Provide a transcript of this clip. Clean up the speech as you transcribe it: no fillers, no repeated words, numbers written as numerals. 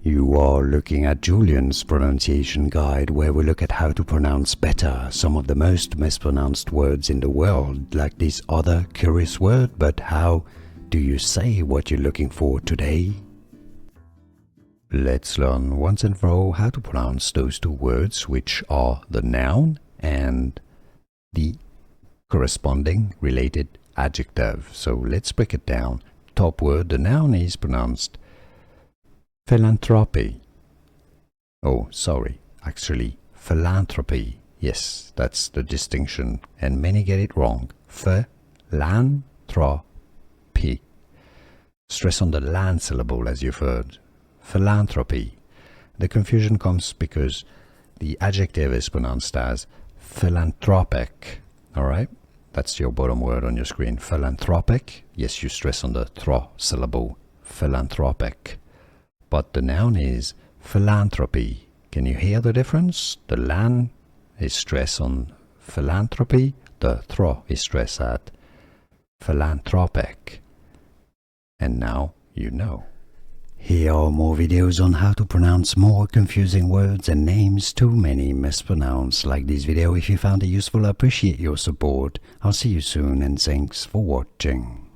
You are looking at Julian's pronunciation guide, where we look at how to pronounce better some of the most mispronounced words in the world, like this other curious word. But how do you say what you're looking for today? Let's learn once and for all how to pronounce those two words, which are the noun and the corresponding related adjective. So let's break it down. Top word, the noun is pronounced philanthropy. Oh, sorry, actually philanthropy. Yes, that's the distinction, and many get it wrong. Philanthropy. Stress on the lan syllable, as you've heard. Philanthropy. The confusion comes because the adjective is pronounced as philanthropic. Alright? That's your bottom word on your screen. Philanthropic. Yes, you stress on the thro syllable. Philanthropic. But the noun is philanthropy. Can you hear the difference? The lan is stress on philanthropy. The thro is stress at philanthropic. And now you know. Here are more videos on how to pronounce more confusing words and names too many mispronounced. Like this video if you found it useful. I appreciate your support. I'll see you soon, and thanks for watching.